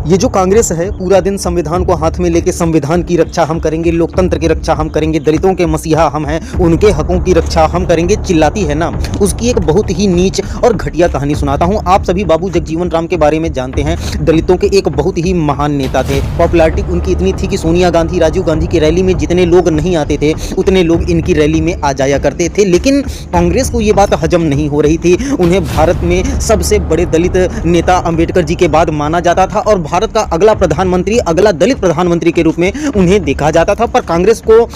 ये जो कांग्रेस है पूरा दिन संविधान को हाथ में लेके संविधान की रक्षा हम करेंगे, लोकतंत्र की रक्षा हम करेंगे, दलितों के मसीहा हम हैं, उनके हकों की रक्षा हम करेंगे चिल्लाती है ना, उसकी एक बहुत ही नीच और घटिया कहानी सुनाता हूं। आप सभी बाबू जगजीवन राम के बारे में जानते हैं। दलितों के एक बहुत ही महान नेता थे। पॉपुलैरिटी उनकी इतनी थी कि सोनिया गांधी, राजीव गांधी की रैली में जितने लोग नहीं आते थे उतने लोग इनकी रैली में आ जाया करते थे। लेकिन कांग्रेस को ये बात हजम नहीं हो रही थी। उन्हें भारत में सबसे बड़े दलित नेता अंबेडकर जी के बाद माना जाता था और भारत का अगला प्रधानमंत्री, अगला दलित प्रधानमंत्री के रूप में उन्हें देखा जाता था। पर कांग्रेस को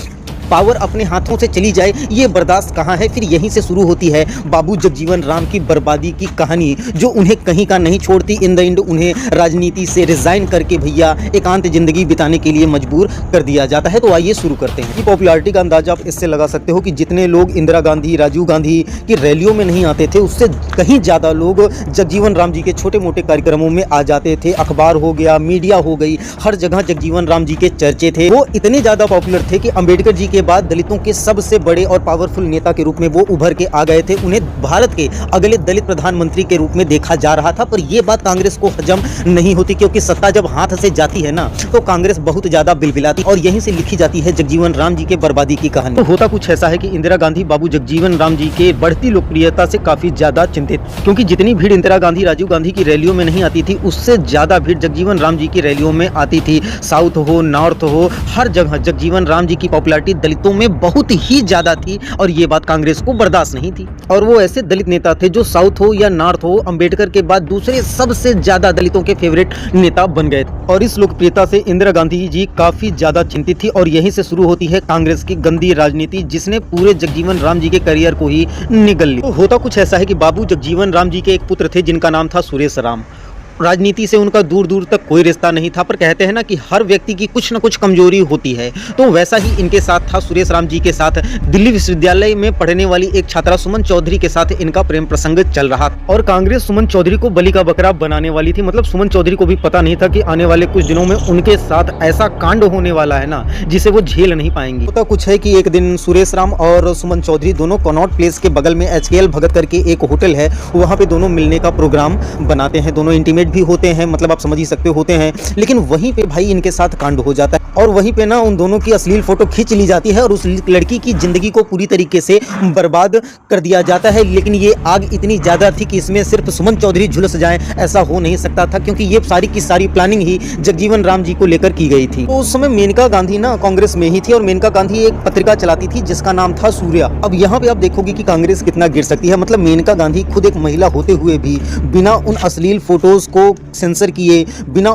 पावर अपने हाथों से चली जाए ये बर्दाश्त कहाँ है। फिर यहीं से शुरू होती है बाबू जगजीवन राम की बर्बादी की कहानी, जो उन्हें कहीं का नहीं छोड़ती। इन द एंड उन्हें राजनीति से रिजाइन करके भैया एकांत जिंदगी बिताने के लिए मजबूर कर दिया जाता है। तो आइए शुरू करते हैं। ये पॉपुलैरिटी का अंदाजा आप इससे लगा सकते हो कि जितने लोग इंदिरा गांधी, राजीव गांधी की रैलियों में नहीं आते थे उससे कहीं ज़्यादा लोग जगजीवन राम जी के छोटे मोटे कार्यक्रमों में आ जाते थे। अखबार हो गया, मीडिया हो गई, हर जगह जगजीवन राम जी के चर्चे थे। वो इतने ज़्यादा पॉपुलर थे कि अंबेडकर जी के बाद दलितों के सबसे बड़े और पावरफुल नेता के रूप में वो उभर के आ गए थे। उन्हें भारत के अगले दलित प्रधानमंत्री के रूप में देखा जा रहा था। पर यह बात कांग्रेस को हजम नहीं होती, क्योंकि सत्ता जब हाथ से जाती है ना तो कांग्रेस बहुत ज्यादा बिलबिलाती और यहीं से लिखी जाती है जगजीवन राम जी के बर्बादी की कहानी। तो होता कुछ ऐसा है कि इंदिरा गांधी बाबू जगजीवन राम जी के बढ़ती लोकप्रियता से काफी ज्यादा चिंतित, क्योंकि जितनी भीड़ इंदिरा गांधी, राजीव गांधी की रैलियों में नहीं आती थी उससे ज्यादा भीड़ जगजीवन राम जी की रैलियों में आती थी। साउथ हो, नॉर्थ हो, हर जगह जगजीवन राम जी की पॉपुलैरिटी दलितों में बहुत ही ज्यादा थी और ये बात कांग्रेस को बर्दाश्त नहीं थी। और वो ऐसे दलित नेता थे जो साउथ हो या नॉर्थ हो, अंबेडकर के बाद दूसरे सबसे ज्यादा दलितों के फेवरेट नेता बन गए थे। और इस लोकप्रियता से इंदिरा गांधी जी काफी ज्यादा चिंतित थी और यहीं से शुरू होती है कांग्रेस की गंदी राजनीति, जिसने पूरे जगजीवन राम जी के करियर को ही निगल लिया। तो होता कुछ ऐसा है कि बाबू जगजीवन राम जी के एक पुत्र थे जिनका नाम था सुरेश राम। राजनीति से उनका दूर दूर तक कोई रिश्ता नहीं था, पर कहते हैं ना कि हर व्यक्ति की कुछ न कुछ कमजोरी होती है। तो वैसा ही इनके साथ था। सुरेश राम जी के साथ दिल्ली विश्वविद्यालय में पढ़ने वाली एक छात्रा सुमन चौधरी के साथ इनका प्रेम प्रसंग चल रहा था और कांग्रेस सुमन चौधरी को बलि का बकरा बनाने वाली थी। मतलब सुमन चौधरी को भी पता नहीं था कि आने वाले कुछ दिनों में उनके साथ ऐसा कांड होने वाला है ना जिसे वो झेल नहीं पाएंगे। होता कुछ है कि एक दिन सुरेश राम और सुमन चौधरी दोनों कनॉट प्लेस के बगल में HKL भगत करके एक होटल है, वहाँ पे दोनों मिलने का प्रोग्राम बनाते हैं। दोनों इंटीमेट भी होते हैं, मतलब आप समझ ही सकते होते हैं। लेकिन वहीं पे भाई इनके साथ कांड हो जाता है और वहीं पे ना उन दोनों की अश्लील फोटो खींच ली जाती है और उस लड़की की जिंदगी को पूरी तरीके से बर्बाद कर दिया जाता है। लेकिन ये आग इतनी ज्यादा थी कि इसमें सिर्फ सुमन चौधरी झुलस जाए ऐसा हो नहीं सकता था, क्योंकि ये सारी की सारी प्लानिंग ही जगजीवन राम जी को लेकर की गई थी। तो उस समय मेनका गांधी ना कांग्रेस में ही थी और मेनका गांधी एक पत्रिका चलाती थी जिसका नाम था सूर्या। अब यहाँ पे आप देखोगे कि कांग्रेस कितना गिर सकती है। मतलब मेनका गांधी खुद एक महिला होते हुए भी बिना उन अश्लील फोटोज को सेंसर किए, बिना